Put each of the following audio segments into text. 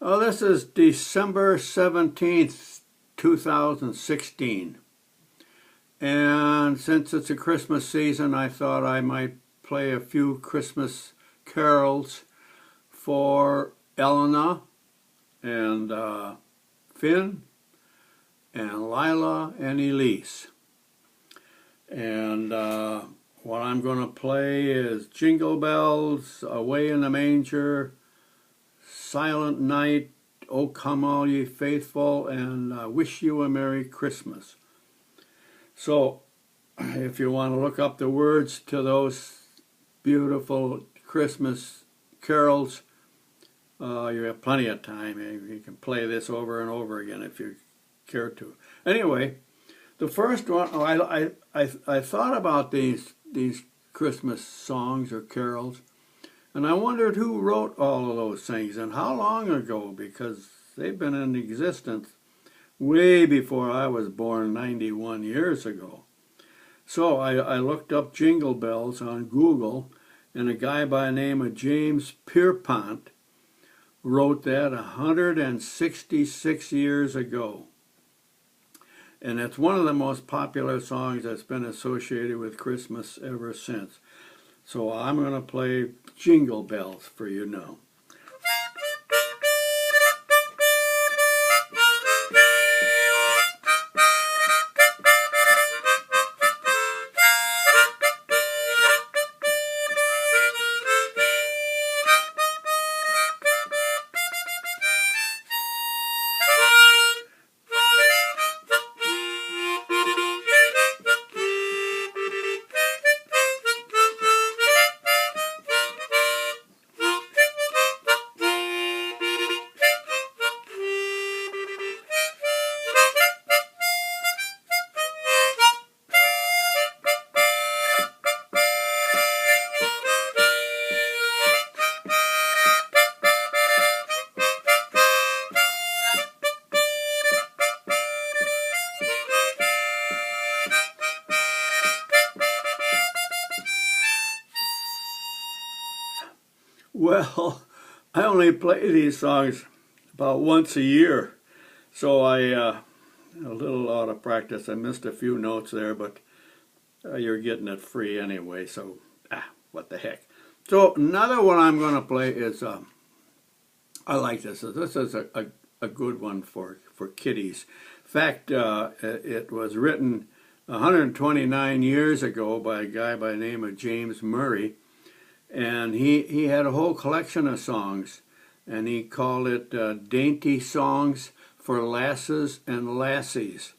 Oh, this is December 17th, 2016. And since it's a Christmas season, I thought I might play a few Christmas carols for Elena and Finn and Lila and Elise. And what I'm going to play is Jingle Bells, Away in the Manger, Silent Night, O Come All Ye Faithful, and Wish You a Merry Christmas. So if you want to look up the words to those beautiful Christmas carols, you have plenty of time. You can play this over and over again if you care to. Anyway, the first one, I thought about these Christmas songs or carols, and I wondered who wrote all of those things and how long ago, because they've been in existence way before I was born 91 years ago. So I looked up Jingle Bells on Google, and a guy by the name of James Pierpont wrote that 166 years ago. And it's one of the most popular songs that's been associated with Christmas ever since. So I'm going to play Jingle Bells for you now. Well, I only play these songs about once a year, so a little out of practice. I missed a few notes there, but you're getting it free anyway, so what the heck. So another one I'm going to play is, I like this. This is a good one for kiddies. In fact, it was written 129 years ago by a guy by the name of James Murray. And he had a whole collection of songs, and he called it Dainty Songs for Lasses and Lassies.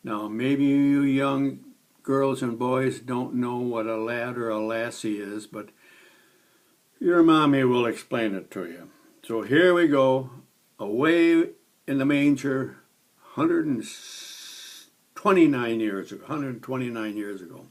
Now, maybe you young girls and boys don't know what a lad or a lassie is, but your mommy will explain it to you. So here we go, Away in the Manger, 129 years ago. 129 years ago.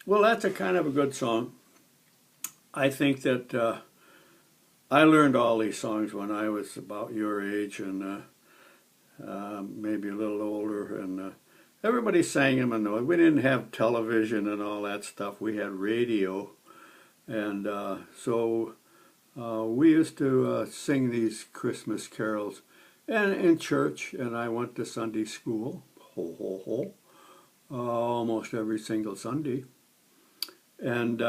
Well, that's a kind of a good song. I think that I learned all these songs when I was about your age and maybe a little older, and everybody sang them. And we didn't have television and all that stuff. We had radio, and so we used to sing these Christmas carols, and in church. And I went to Sunday school, ho ho ho, almost every single Sunday. And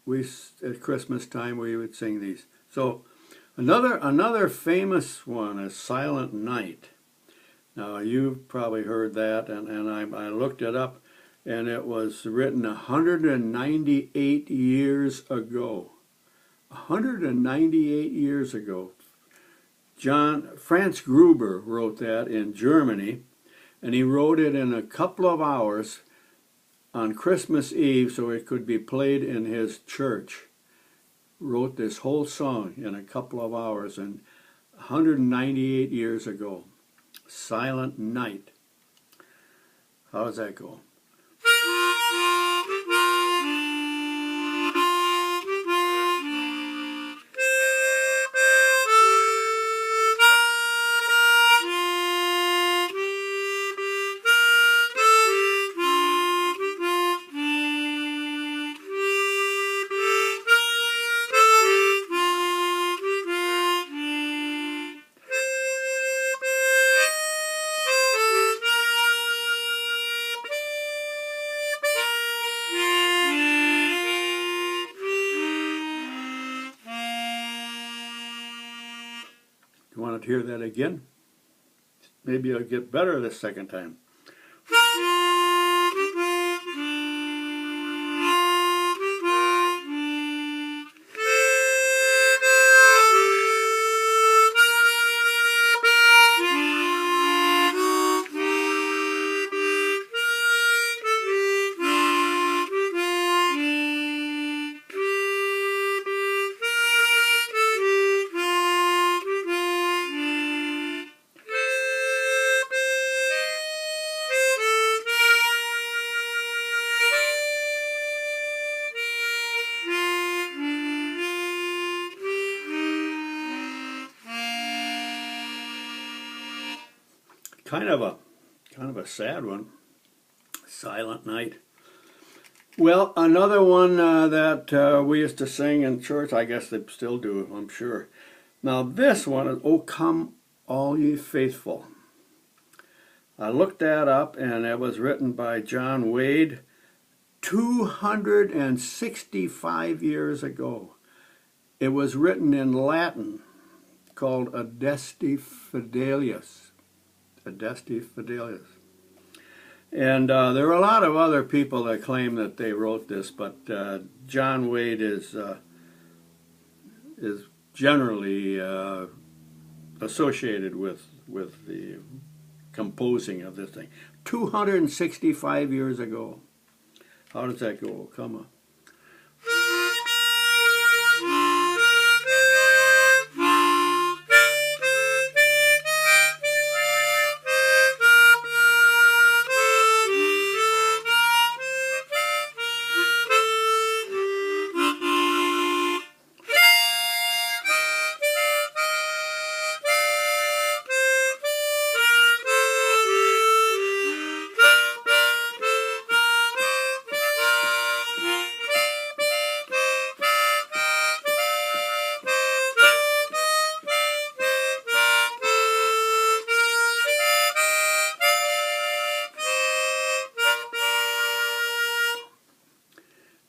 we at Christmas time we would sing these. So another famous one is Silent Night. Now you've probably heard that, and I looked it up, and it was written 198 years ago. 198 years ago. Franz Gruber wrote that in Germany, and he wrote it in a couple of hours on Christmas Eve so it could be played in his church. Wrote this whole song in a couple of hours, and 198 years ago. Silent Night. How does that go? You want to hear that again? Maybe it'll get better the second time. Kind of a sad one. Silent Night. Well, another one that we used to sing in church, I guess they still do, I'm sure. Now this one is, "O Come All Ye Faithful." I looked that up, and it was written by John Wade 265 years ago. It was written in Latin, called Adeste Fidelis. Adeste Fidelis. And there are a lot of other people that claim that they wrote this, but John Wade is generally associated with the composing of this thing. 265 years ago. How does that go? Come on.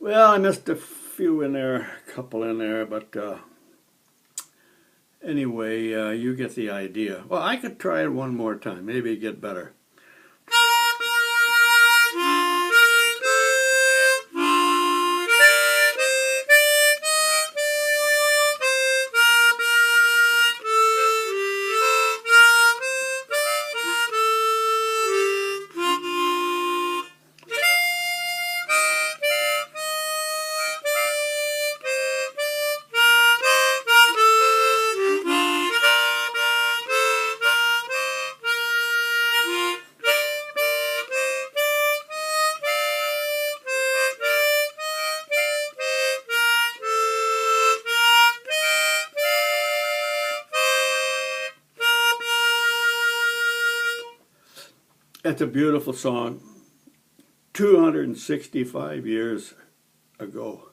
Well, I missed a few in there, a couple in there, but anyway, you get the idea. Well, I could try it one more time, maybe get better. It's a beautiful song. 265 years ago.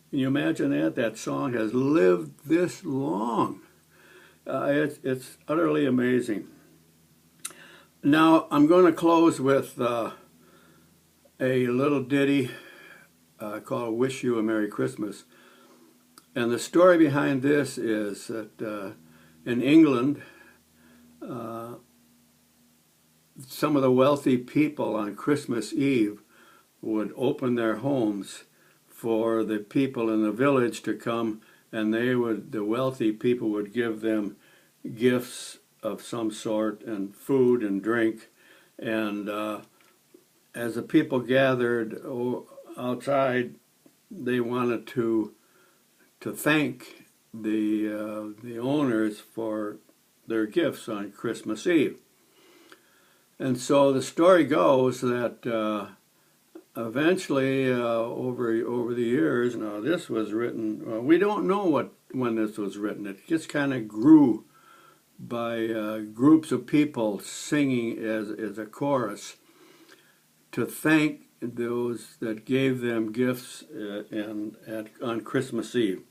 Can you imagine that? That song has lived this long. It's utterly amazing. Now, I'm going to close with a little ditty called "Wish You a Merry Christmas." And the story behind this is that in England, some of the wealthy people on Christmas Eve would open their homes for the people in the village to come, and the wealthy people would give them gifts of some sort and food and drink. And as the people gathered outside, they wanted to thank the owners for their gifts on Christmas Eve. And so the story goes that eventually, over the years, now this was written, we don't know when this was written. It just kind of grew by groups of people singing as a chorus to thank those that gave them gifts on Christmas Eve.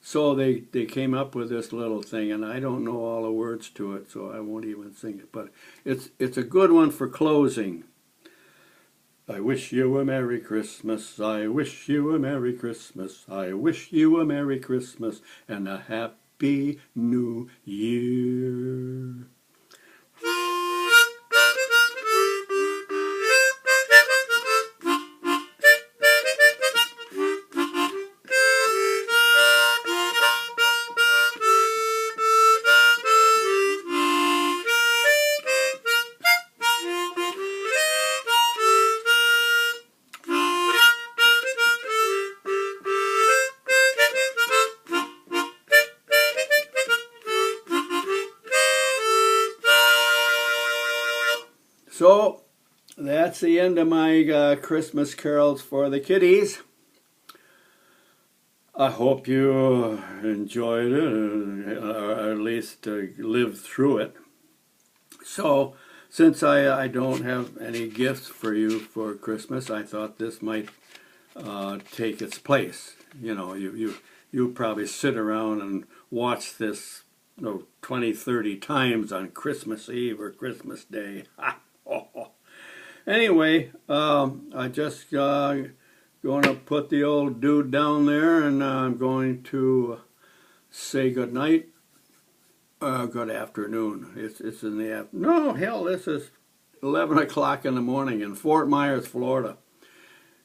So they came up with this little thing, and I don't know all the words to it, so I won't even sing it. But it's a good one for closing. I wish you a Merry Christmas, I wish you a Merry Christmas, I wish you a Merry Christmas and a Happy New Year. So that's the end of my Christmas carols for the kiddies. I hope you enjoyed it, or at least lived through it. So since I don't have any gifts for you for Christmas, I thought this might take its place. You know, you probably sit around and watch this 20, 30 times on Christmas Eve or Christmas Day. Anyway, I just going to put the old dude down there, and I'm going to say good night. Good afternoon. It's in the afternoon. No, hell, this is 11 o'clock in the morning in Fort Myers, Florida.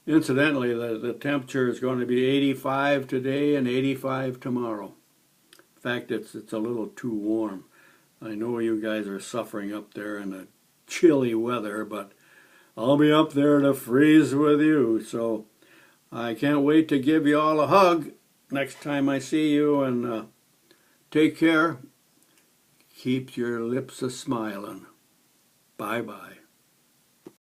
Incidentally, the temperature is going to be 85 today and 85 tomorrow. In fact, it's a little too warm. I know you guys are suffering up there in the chilly weather, but I'll be up there to freeze with you. So I can't wait to give you all a hug next time I see you, and take care. Keep your lips a-smiling. Bye-bye.